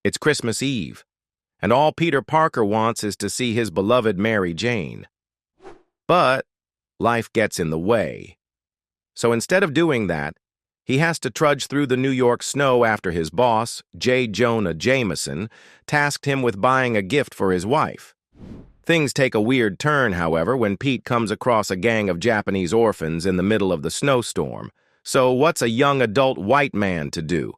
It's Christmas Eve, and all Peter Parker wants is to see his beloved Mary Jane. But life gets in the way. So instead of doing that, he has to trudge through the New York snow after his boss, J. Jonah Jameson, tasked him with buying a gift for his wife. Things take a weird turn, however, when Pete comes across a gang of Japanese orphans in the middle of the snowstorm. So what's a young adult white man to do?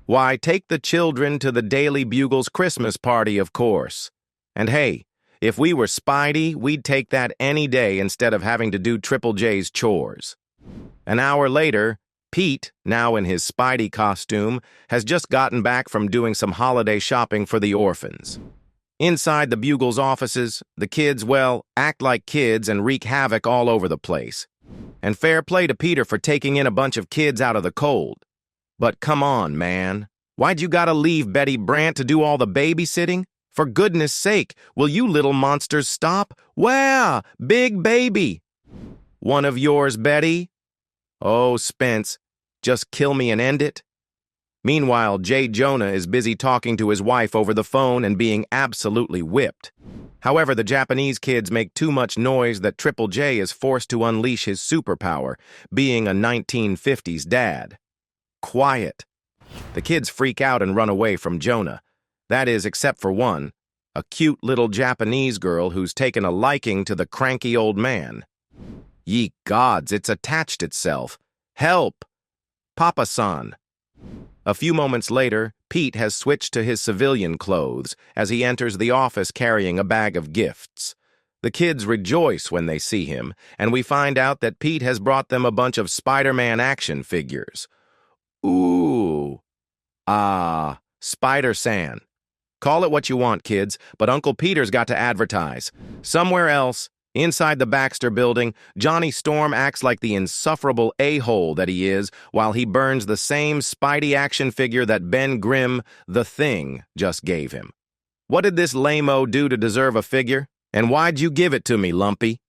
Why, take the children to the Daily Bugle's Christmas party, of course. And hey, if we were Spidey, we'd take that any day instead of having to do Triple J's chores. An hour later, Pete, now in his Spidey costume, has just gotten back from doing some holiday shopping for the orphans. Inside the Bugle's offices, the kids, well, act like kids and wreak havoc all over the place. And fair play to Peter for taking in a bunch of kids out of the cold. But come on, man. Why'd you gotta leave Betty Brant to do all the babysitting? For goodness sake, will you little monsters stop? Wah! Big baby! One of yours, Betty? Oh, Spence, just kill me and end it. Meanwhile, J. Jonah is busy talking to his wife over the phone and being absolutely whipped. However, the Japanese kids make too much noise that Triple J is forced to unleash his superpower, being a 1950s dad. Quiet. The kids freak out and run away from Jonah. That is, except for one, a cute little Japanese girl who's taken a liking to the cranky old man. Ye gods, it's attached itself. Help! Papa-san. A few moments later, Pete has switched to his civilian clothes as he enters the office carrying a bag of gifts. The kids rejoice when they see him, and we find out that Pete has brought them a bunch of Spider-Man action figures. Ooh. Ah, Spider-San. Call it what you want, kids, but Uncle Peter's got to advertise. Somewhere else, inside the Baxter building, Johnny Storm acts like the insufferable a-hole that he is while he burns the same Spidey action figure that Ben Grimm, the Thing, just gave him. What did this lame-o do to deserve a figure? And why'd you give it to me, Lumpy?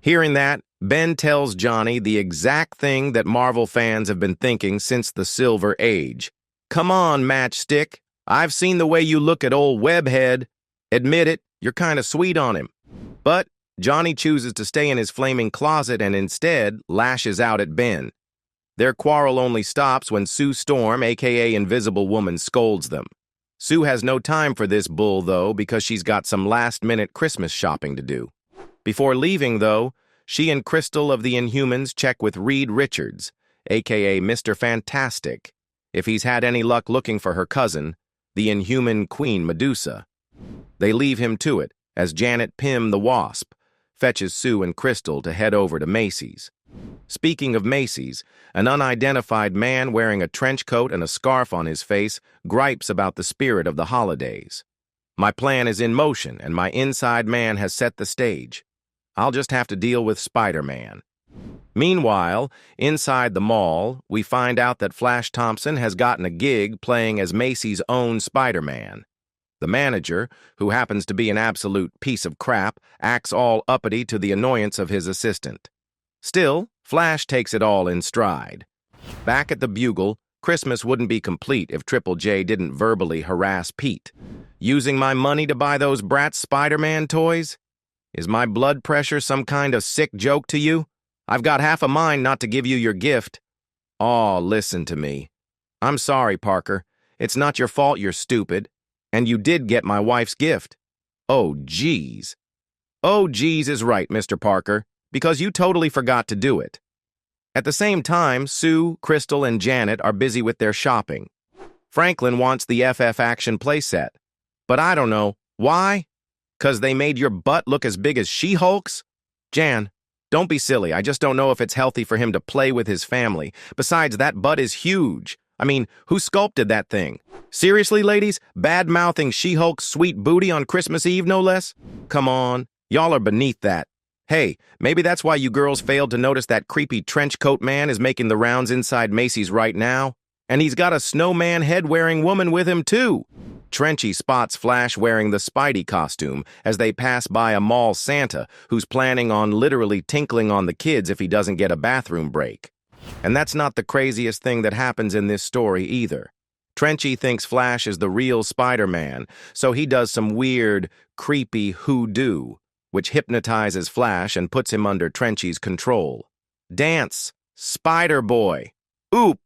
Hearing that, Ben tells Johnny the exact thing that Marvel fans have been thinking since the Silver Age. Come on, Matchstick. I've seen the way you look at old Webhead. Admit it, you're kind of sweet on him. But Johnny chooses to stay in his flaming closet and instead lashes out at Ben. Their quarrel only stops when Sue Storm, aka Invisible Woman, scolds them. Sue has no time for this bull, though, because she's got some last-minute Christmas shopping to do. Before leaving, though, she and Crystal of the Inhumans check with Reed Richards, aka Mr. Fantastic, if he's had any luck looking for her cousin, the Inhuman Queen Medusa. They leave him to it, as Janet Pym the Wasp fetches Sue and Crystal to head over to Macy's. Speaking of Macy's, an unidentified man wearing a trench coat and a scarf on his face gripes about the spirit of the holidays. My plan is in motion, and my inside man has set the stage. I'll just have to deal with Spider-Man. Meanwhile, inside the mall, we find out that Flash Thompson has gotten a gig playing as Macy's own Spider-Man. The manager, who happens to be an absolute piece of crap, acts all uppity to the annoyance of his assistant. Still, Flash takes it all in stride. Back at the Bugle, Christmas wouldn't be complete if Triple J didn't verbally harass Pete. Using my money to buy those brat Spider-Man toys? Is my blood pressure some kind of sick joke to you? I've got half a mind not to give you your gift. Aw, listen to me. I'm sorry, Parker. It's not your fault you're stupid. And you did get my wife's gift. Oh, geez. Oh, geez is right, Mr. Parker, because you totally forgot to do it. At the same time, Sue, Crystal, and Janet are busy with their shopping. Franklin wants the FF Action playset. But I don't know. Why? 'Cause they made your butt look as big as She-Hulk's? Jan, don't be silly. I just don't know if it's healthy for him to play with his family. Besides, that butt is huge. I mean, who sculpted that thing? Seriously, ladies? Bad-mouthing She-Hulk's sweet booty on Christmas Eve, no less? Come on, y'all are beneath that. Hey, maybe that's why you girls failed to notice that creepy trench coat man is making the rounds inside Macy's right now. And he's got a snowman head-wearing woman with him, too. Trenchy spots Flash wearing the Spidey costume as they pass by a mall Santa who's planning on literally tinkling on the kids if he doesn't get a bathroom break. And that's not the craziest thing that happens in this story either. Trenchy thinks Flash is the real Spider-Man, so he does some weird, creepy hoodoo, which hypnotizes Flash and puts him under Trenchy's control. Dance, Spider-Boy. Oop!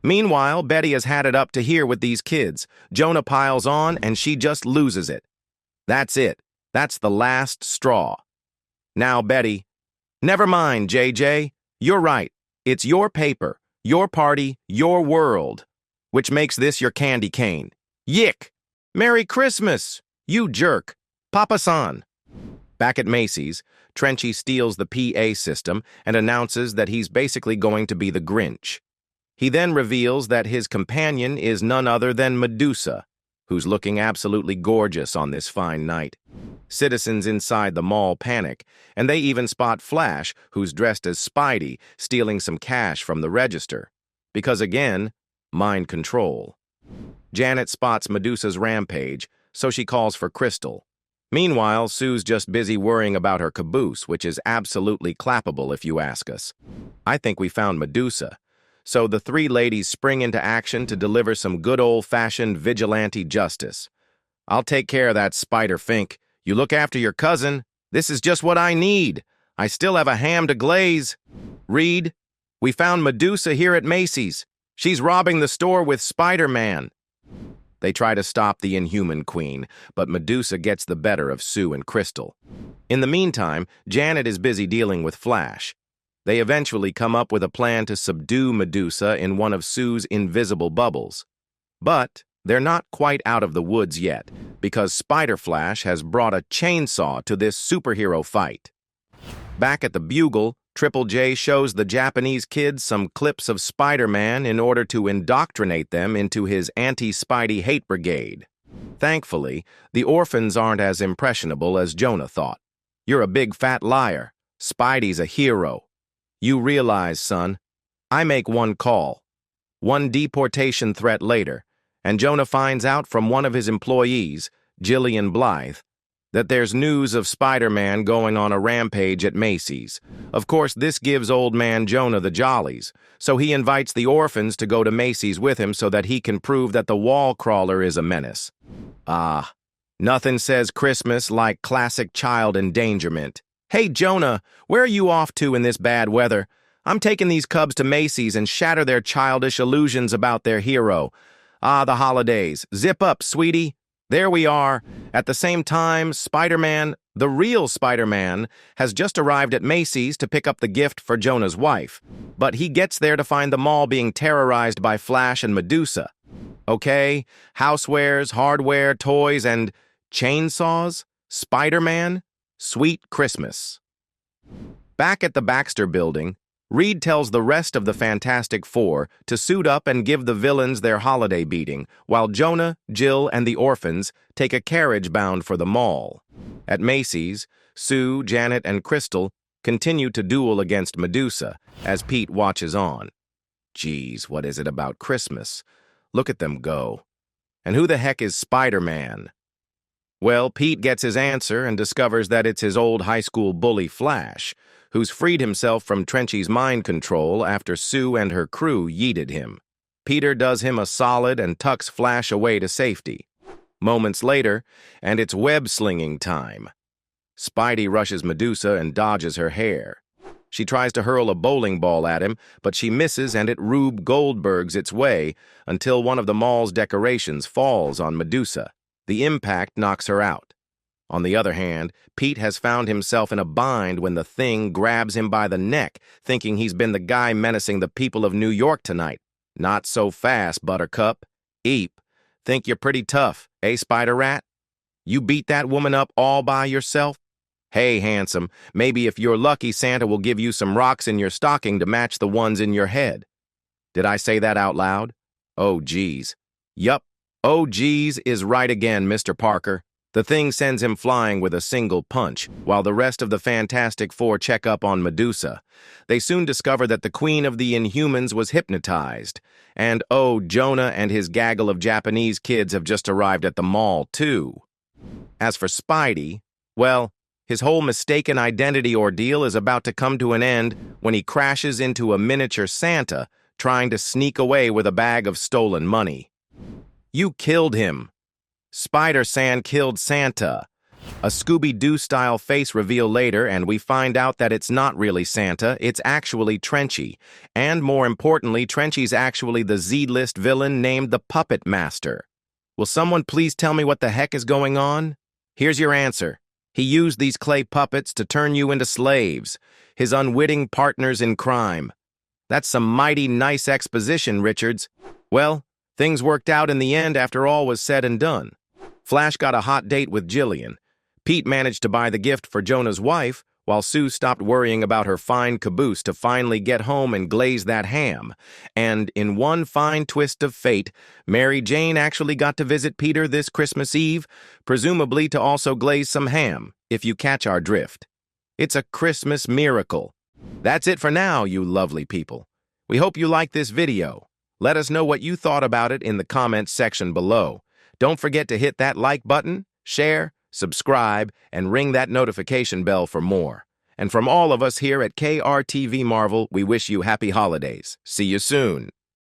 Meanwhile, Betty has had it up to here with these kids. Jonah piles on, and she just loses it. That's it. That's the last straw. Now, Betty, never mind, JJ. You're right. It's your paper, your party, your world, which makes this your candy cane. Yick! Merry Christmas, you jerk. Papa-san. Back at Macy's, Trenchy steals the PA system and announces that he's basically going to be the Grinch. He then reveals that his companion is none other than Medusa, who's looking absolutely gorgeous on this fine night. Citizens inside the mall panic, and they even spot Flash, who's dressed as Spidey, stealing some cash from the register. Because again, mind control. Janet spots Medusa's rampage, so she calls for Crystal. Meanwhile, Sue's just busy worrying about her caboose, which is absolutely clappable if you ask us. I think we found Medusa. So the three ladies spring into action to deliver some good old-fashioned vigilante justice. I'll take care of that, Spider-Fink. You look after your cousin. This is just what I need. I still have a ham to glaze. Reed, we found Medusa here at Macy's. She's robbing the store with Spider-Man. They try to stop the Inhuman Queen, but Medusa gets the better of Sue and Crystal. In the meantime, Janet is busy dealing with Flash. They eventually come up with a plan to subdue Medusa in one of Sue's invisible bubbles. But they're not quite out of the woods yet, because Spider-Flash has brought a chainsaw to this superhero fight. Back at the Bugle, Triple J shows the Japanese kids some clips of Spider-Man in order to indoctrinate them into his anti-Spidey hate brigade. Thankfully, the orphans aren't as impressionable as Jonah thought. You're a big fat liar. Spidey's a hero. You realize, son, I make one call, one deportation threat later, and Jonah finds out from one of his employees, Jillian Blythe, that there's news of Spider-Man going on a rampage at Macy's. Of course, this gives old man Jonah the jollies, so he invites the orphans to go to Macy's with him so that he can prove that the wall crawler is a menace. Ah, nothing says Christmas like classic child endangerment. Hey, Jonah, where are you off to in this bad weather? I'm taking these cubs to Macy's and shatter their childish illusions about their hero. Ah, the holidays. Zip up, sweetie. There we are. At the same time, Spider-Man, the real Spider-Man, has just arrived at Macy's to pick up the gift for Jonah's wife. But he gets there to find the mall being terrorized by Flash and Medusa. Okay, housewares, hardware, toys, and chainsaws? Spider-Man? Sweet Christmas. Back at the Baxter Building, Reed tells the rest of the Fantastic Four to suit up and give the villains their holiday beating, while Jonah, Jill, and the orphans take a carriage bound for the mall. At Macy's, Sue, Janet, and Crystal continue to duel against Medusa as Pete watches on. Geez, what is it about Christmas? Look at them go. And who the heck is Spider-Man? Well, Pete gets his answer and discovers that it's his old high school bully Flash, who's freed himself from Trenchy's mind control after Sue and her crew yeeted him. Peter does him a solid and tucks Flash away to safety. Moments later, and it's web-slinging time. Spidey rushes Medusa and dodges her hair. She tries to hurl a bowling ball at him, but she misses and it Rube Goldbergs its way until one of the mall's decorations falls on Medusa. The impact knocks her out. On the other hand, Pete has found himself in a bind when the Thing grabs him by the neck, thinking he's been the guy menacing the people of New York tonight. Not so fast, Buttercup. Eep. Think you're pretty tough, eh, Spider-Rat? You beat that woman up all by yourself? Hey, handsome, maybe if you're lucky, Santa will give you some rocks in your stocking to match the ones in your head. Did I say that out loud? Oh, geez. Yup. Oh, geez is right again, Mr. Parker. The Thing sends him flying with a single punch, while the rest of the Fantastic Four check up on Medusa. They soon discover that the Queen of the Inhumans was hypnotized. And oh, Jonah and his gaggle of Japanese kids have just arrived at the mall, too. As for Spidey, well, his whole mistaken identity ordeal is about to come to an end when he crashes into a miniature Santa trying to sneak away with a bag of stolen money. You killed him. Spider-San killed Santa. A Scooby-Doo style face reveal later, and we find out that it's not really Santa, it's actually Trenchy. And more importantly, Trenchy's actually the Z-list villain named the Puppet Master. Will someone please tell me what the heck is going on? Here's your answer. He used these clay puppets to turn you into slaves, his unwitting partners in crime. That's some mighty nice exposition, Richards. Well, things worked out in the end after all was said and done. Flash got a hot date with Jillian. Pete managed to buy the gift for Jonah's wife, while Sue stopped worrying about her fine caboose to finally get home and glaze that ham. And in one fine twist of fate, Mary Jane actually got to visit Peter this Christmas Eve, presumably to also glaze some ham, if you catch our drift. It's a Christmas miracle. That's it for now, you lovely people. We hope you liked this video. Let us know what you thought about it in the comments section below. Don't forget to hit that like button, share, subscribe, and ring that notification bell for more. And from all of us here at KRTV Marvel, we wish you happy holidays. See you soon.